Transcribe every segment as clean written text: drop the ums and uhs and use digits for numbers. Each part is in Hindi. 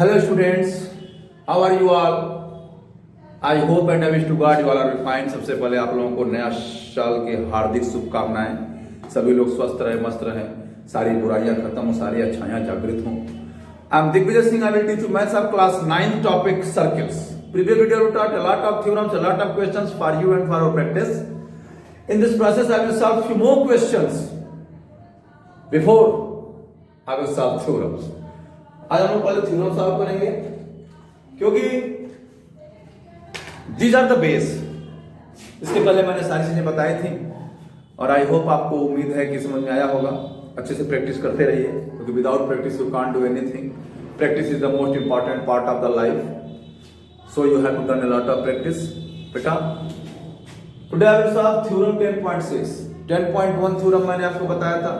Hello students, how are you all? I hope and I wish to God you all are fine. सबसे पहले आप लोगों को नया साल की हार्दिक शुभकामनाएं। सभी लोग स्वस्थ रहे, मस्त रहे, सारी बुराइयां खत्म हो, सारी अच्छाइयां जागृत हों। I'm Digvijay Singh. I will teach you maths of class 9th topic circles. Previous video we taught a lot of theorems, a lot of questions for you and for our practice. In this process, I will solve few more questions before I will solve theorems. आज हम लोग पहले थ्योरम सॉल्व करेंगे क्योंकि दीज आर द बेस। इसके पहले मैंने सारी चीजें बताई थी और आई होप आपको उम्मीद है कि समझ में आया होगा। अच्छे से प्रैक्टिस करते रहिए क्योंकि without practice you can't do anything. Practice is the most important part of the life, so you have to done a lot of practice. बेटा today I will solve theorem 10.6। 10.1 theorem मैंने आपको बताया था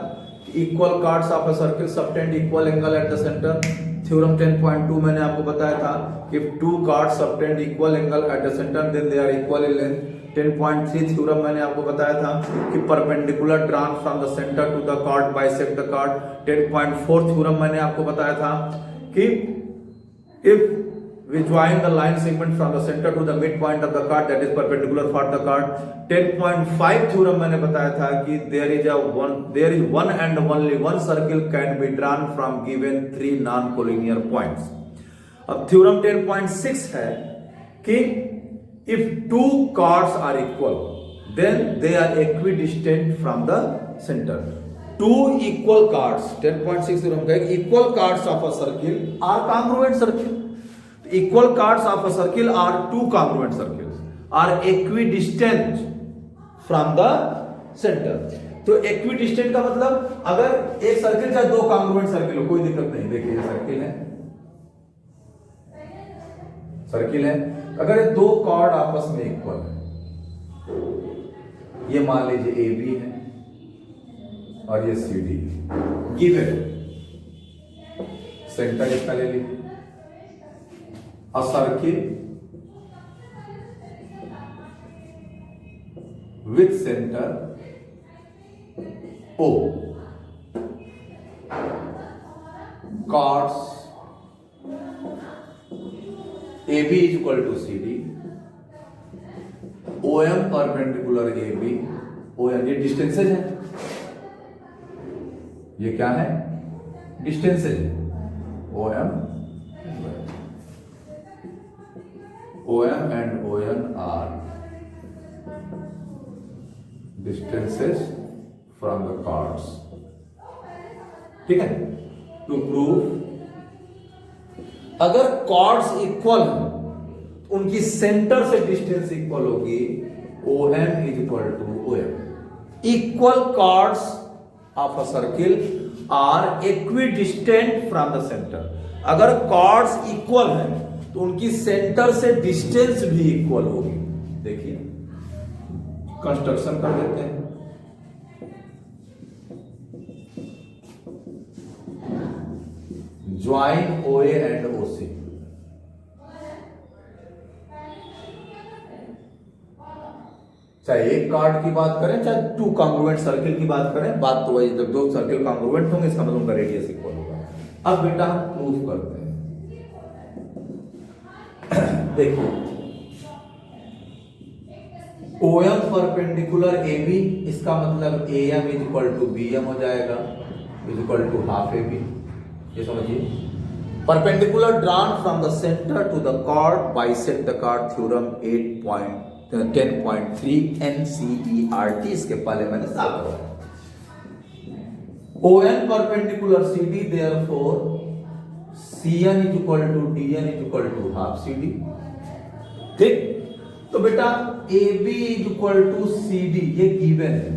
equal chords of a circle subtend equal angle at the centre. Theorem 10.2 मैंने आपको बताया था कि if two cards subtend equal angle at the center then they are equal in length। 10.3 theorem मैंने आपको बताया था कि perpendicular drawn from the center to the card bisect the card। 10.4 theorem मैंने आपको बताया था कि if we join the line segment from the center to the midpoint of the card that is perpendicular for the card। 10.5 theorem मैंने बताया था कि there is one and only one circle can be drawn from given three non-collinear points। अब थ्योरम 10.6 है कि if two cards are equal then they are equidistant from the center। Two equal cards 10.6 theorem का equal cards of a circle are congruent circle। Equal cards of a circle are two congruent circles are equidistant from the center। तो equidistant का मतलब अगर एक सर्किल चाहे दो congruent सर्किल हो कोई दिक्कत नहीं। देखिए सर्किल है अगर ये दो कॉर्ड आपस में इक्वल है, ये मान लीजिए ए बी है और ये सी डी गिवन, सेंटर इसका ले लीजिए। A circle with center O, chords AB is equal to CD, OM perpendicular AB, OM ये डिस्टेंसेज है, ये क्या है डिस्टेंसेज है। OM and ON are distances from the chords। ठीक है, टू प्रूव अगर कॉर्ड्स इक्वल हैं उनकी सेंटर से डिस्टेंस इक्वल होगी। OM is equal to OM। Equal chords of a circle are equidistant from the centre. अगर कॉर्ड्स इक्वल हैं तो उनकी सेंटर से डिस्टेंस भी इक्वल होगी। देखिए कंस्ट्रक्शन कर देते हैं। Join OA and OC। चाहे एक कार्ड की बात करें चाहे टू कॉन्ग्रुएंट सर्किल की बात करें, बात तो वही, जब दो सर्किल कॉन्ग्रुएंट होंगे इसका मतलब उनका रेडियस इक्वल होगा। अब बेटा हम प्रूफ करते हैं। देखो OM परपेंडिकुलर AB, इसका मतलब AM is equal to BM हो जाएगा, is equal to half AB। ये समझिए perpendicular drawn from the centre to the chord bisect the chord theorem 10.3 NCERT। इसके पहले मैंने सॉल्व किया। ON perpendicular CD therefore CN is equal to DN is equal to half CD। ठीक, तो बेटा AB is equal to CD ये गिवन है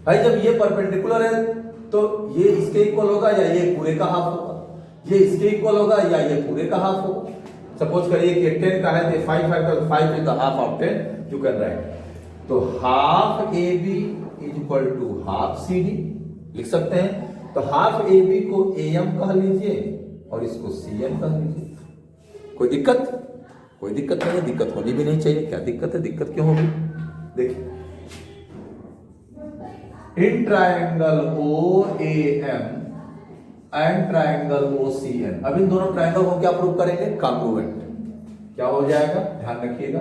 भाई। जब ये परपेंडिकुलर है तो ये इसके इक्वल होगा या ये पूरे का हाफ होगा, ये इसके इक्वल होगा या ये पूरे का हाफ होगा। सपोज करिए कि 10 का है तो 5 is the half of 10 you can write. तो half AB is equal to half CD लिख सकते हैं। तो हाफ AB को AM कह लीजिए और इसको CM कह लीजिए। कोई दिक्कत नहीं है, दिक्कत होनी भी नहीं चाहिए। क्या दिक्कत है, दिक्कत क्यों होगी? देखिए in triangle OAM and triangle OCN। अब इन दोनों ट्राइंगल को क्या प्रूव करेंगे? कॉन्ग्रुएंट। क्या हो जाएगा? ध्यान रखिएगा,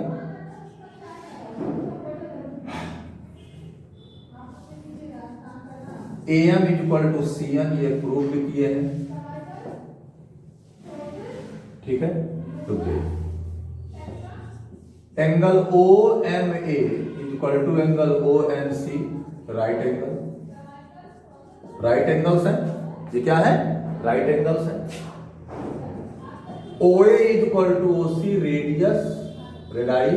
AM इक्वल टू CN, ये प्रूव भी किए हैं, ठीक है। तो angle OMA equal to angle ONC, right angle, right angles है, ये क्या है? राइट एंगल्स है। OA equal to OC, radius, radii,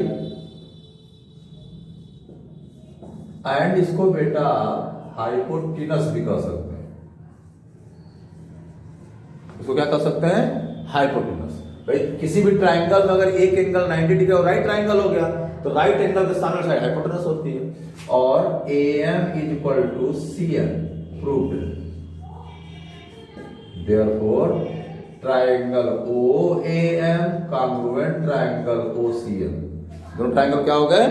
and इसको बेटा हाइपोटेनस भी कह सकते हैं। इसको क्या कह सकते हैं? हाइपोटेनस। भाई किसी भी ट्राइंगल में अगर एक एंगल 90 डिग्री और राइट ट्राइंगल हो गया तो राइट एंगल के सामने साइड हाइपोटेनस होती है। और AM is equal to CN, proved. Therefore triangle OAM congruent triangle OCN। दोनों ट्राइंगल क्या हो गए?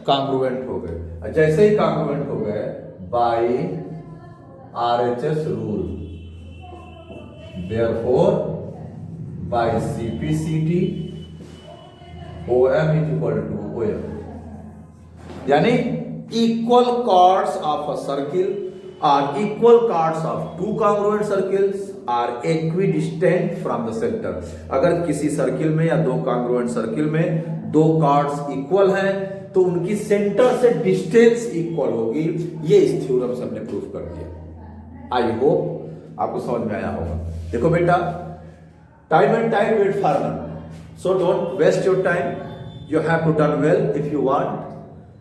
कॉन्ग्रुएंट हो गए। जैसे ही कॉन्ग्रुएंट हो गए by RHS rule, therefore by CPCT OM is equal to OM, यानी equal chords of a circle are equal chords of two congruent circles are equidistant from the centre. अगर किसी सर्किल में या दो कॉन्ग्रुएंट सर्किल में दो chords इक्वल हैं तो उनकी सेंटर से डिस्टेंस इक्वल होगी। ये इस थ्योरम से हमने प्रूफ कर दिया। आई होप आपको समझ में आया होगा। देखो बेटा, time and time wait for none, so don't waste your time, you have to done well if you want.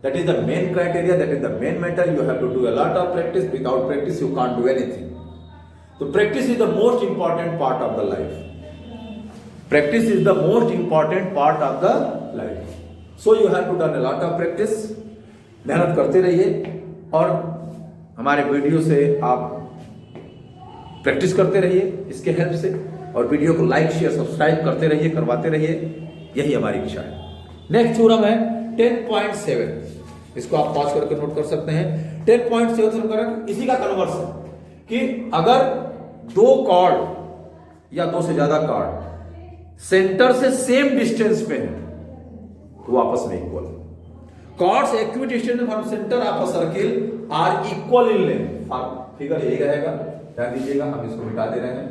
That is the main criteria, that is the main matter. You have to do a lot of practice. Without practice you can't do anything. So practice is the most important part of the life. Practice is the most important part of the life. So you have to done a lot of practice. मेहनत करते रहिए और हमारे वीडियो से आप प्रैक्टिस करते रहिए इसके हेल्प से, और वीडियो को लाइक शेयर सब्सक्राइब करते रहिए, करवाते रहिए, यही हमारी इच्छा है। नेक्स्ट थ्योरम है 10.7, इसको आप पॉज करके नोट कर सकते हैं। 10.7 इसी का कन्वर्स है कि अगर दो कॉर्ड या दो से ज्यादा कॉर्ड सेंटर से सेम डिस्टेंस पे है तो वो आपस में equal. Chords equidistant from centre of a circle are equal in length. Figure यही रहेगा, ध्यान दीजिएगा। हम इसको मिटा दे रहे हैं,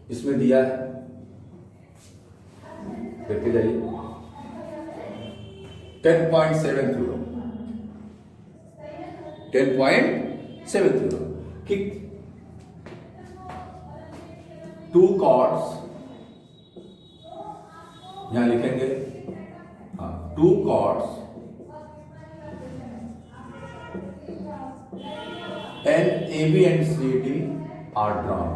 इसमें दिया है, देखते जाइए। 10.7 थ्योरम, 10.7 थ्योरम कि टू कॉर्ड्स, यहां लिखेंगे two chords and AB and CD are drawn.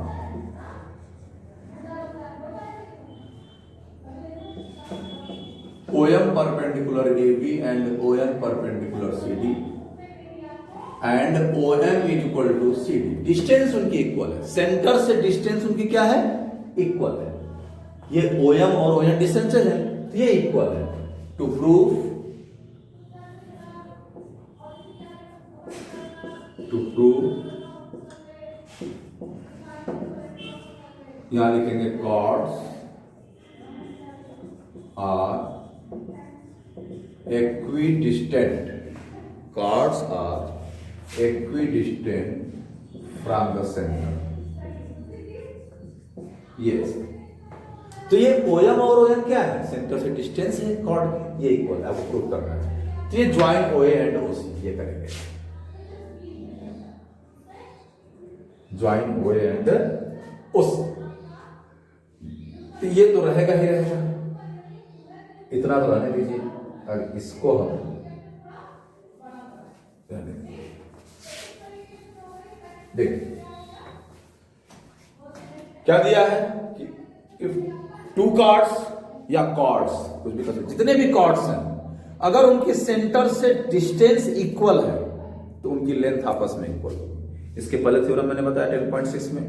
OM perpendicular AB and OM perpendicular CD and OM is equal to CD। Distance उनकी इक्वल है, सेंटर से डिस्टेंस उनकी क्या है? इक्वल है। ये OM और OM डिस्टेंस है तो ये इक्वल है। टू प्रूव यहां लिखेंगे chords are equidistant, chords are equidistant from the center। yes, तो ये OM और OM क्या है? सेंटर से डिस्टेंस है कॉर्ड, ये इक्वल है, आपको प्रूव करना है। तो ये ज्वाइन OA एंड OC ये करेंगे, ज्वाइन OA एंड OC। तो ये तो रहेगा ही रहेगा, इतना तो रहने दीजिए। और इसको हम देखिए क्या दिया है कि इफ टू कॉर्ड्स या कॉर्ड्स, कुछ भी कर सकते, जितने भी कॉर्ड्स हैं अगर उनके सेंटर से डिस्टेंस इक्वल है तो उनकी लेंथ आपस में इक्वल होगी। इसके पहले थ्योरम मैंने बताया 10.6 में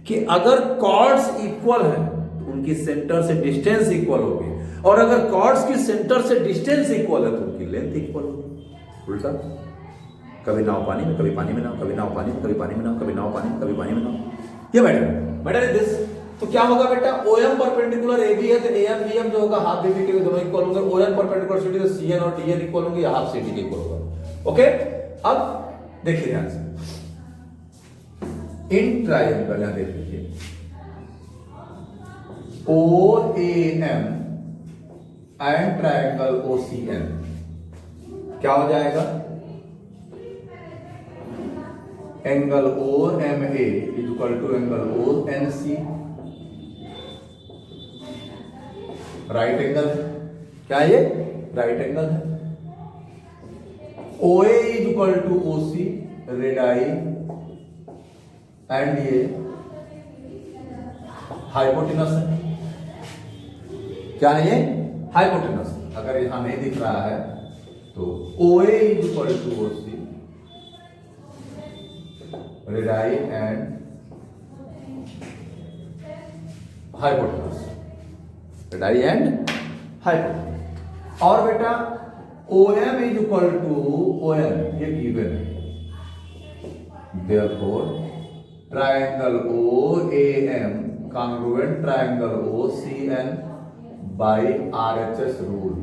कि अगर कॉर्ड्स इक्वल है तो उनकी सेंटर से डिस्टेंस इक्वल होगी, और अगर कॉर्ड्स की सेंटर से डिस्टेंस इक्वल है तो उनकी लेंथ इक्वल होगी। उल्टा कभी नाव पानी में, कभी पानी में नाव, कभी नाव पानी में, कभी पानी में नाव, कभी नाव पानी में, कभी पानी में नाव। ये मैटर इज दिस। तो क्या होगा बेटा, OM परपेंडिकुलर AB है तो AM BM जो होगा हाफ BB के दोनों इक्वल होंगे। ON परपेंडिकुलर CD तो CN और DN इक्वल होंगे या हाफ CD के इक्वल होगा। ओके, अब देखिए ध्यान से, इन ट्रायंगल यहां देख लीजिए OAM एंड ट्रायंगल OCN क्या हो जाएगा, angle OMA equal to angle ONC, right angle है। क्या ये राइट एंगल है। OA equal to OC, radii, and ये हाइपोटेनस है। क्या है ये, हाइपोटेनस। अगर यहां नहीं दिख रहा है तो OA equal to OC, radii and hypotenuse, radii and hypotenuse. और बेटा OM is equal to OM, ये गिवन है। Therefore triangle OAM congruent triangle OCN by RHS rule,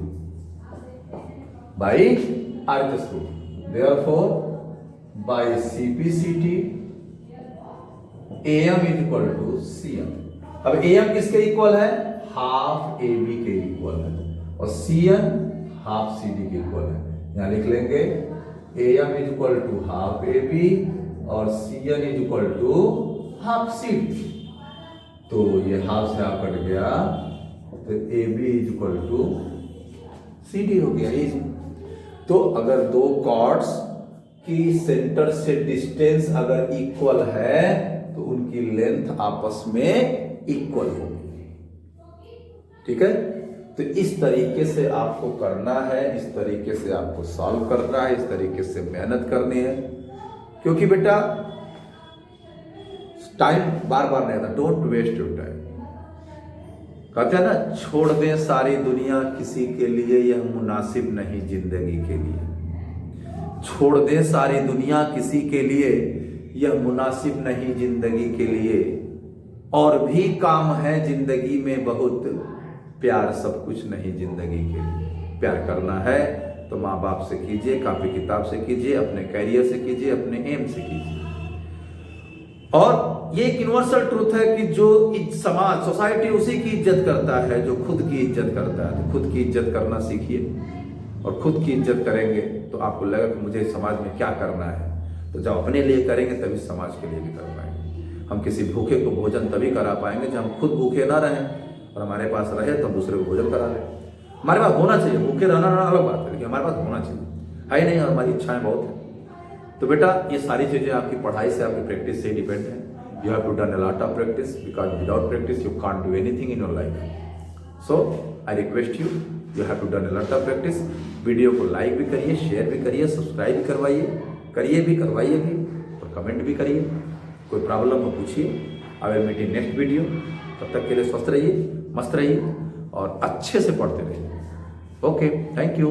by RHS rule. Therefore by CPCT AM is equal to CM। अब AM किसके इक्वल है, हाफ AB के इक्वल है, और CN हाफ CD के इक्वल है। यहां लिख लेंगे AM is equal to half AB और CN is equal to half CD। तो ये हाफ से हाफ कट गया तो AB is equal to CD हो गया। इजी। तो अगर दो कॉर्ड्स की सेंटर से डिस्टेंस अगर इक्वल है तो उनकी लेंथ आपस में इक्वल होगी। ठीक है, तो इस तरीके से आपको करना है, इस तरीके से आपको सॉल्व करना है, इस तरीके से मेहनत करनी है। क्योंकि बेटा टाइम बार बार नहीं आता, डोंट वेस्ट योर टाइम। कहते हैं ना, छोड़ दें सारी दुनिया किसी के लिए यह मुनासिब नहीं जिंदगी के लिए। छोड़ दें सारी दुनिया किसी के लिए यह मुनासिब नहीं जिंदगी के लिए। और भी काम है जिंदगी में बहुत, प्यार सब कुछ नहीं जिंदगी के लिए। प्यार करना है तो माँ बाप से कीजिए, कापी किताब से कीजिए, अपने कैरियर से कीजिए, अपने एम से कीजिए। और ये एक यूनिवर्सल ट्रूथ है कि जो समाज सोसाइटी उसी की इज्जत करता है जो खुद की इज्जत करता है। तो खुद की इज्जत करना सीखिए, और खुद की इज्जत करेंगे तो आपको लगेगा कि मुझे समाज में क्या करना है। तो जब अपने लिए करेंगे तभी समाज के लिए भी कर पाएंगे। हम किसी भूखे को भोजन तभी करा पाएंगे जब हम खुद भूखे ना रहें, और हमारे पास रहे तो हम दूसरे को भोजन करा लें। हमारे पास होना चाहिए, भूखे रहना अलग बात है, लेकिन हमारे पास होना चाहिए। है ही नहीं, और हमारी इच्छाएं बहुत है। तो बेटा ये सारी चीजें आपकी पढ़ाई से, आपकी प्रैक्टिस से डिपेंड है। You have to done a lot of practice, because without practice you can't do anything in your life. So I request you, you have to done a lot of practice. Video को लाइक भी करिए, शेयर भी करिए, सब्सक्राइब भी करवाइए भी, करवाइए भी, और कमेंट भी करिए। कोई प्रॉब्लम हो पूछिए। I will meet in next video. तब तक के लिए स्वस्थ रहिए, मस्त रहिए और अच्छे से पढ़ते रहिए। Okay, thank you.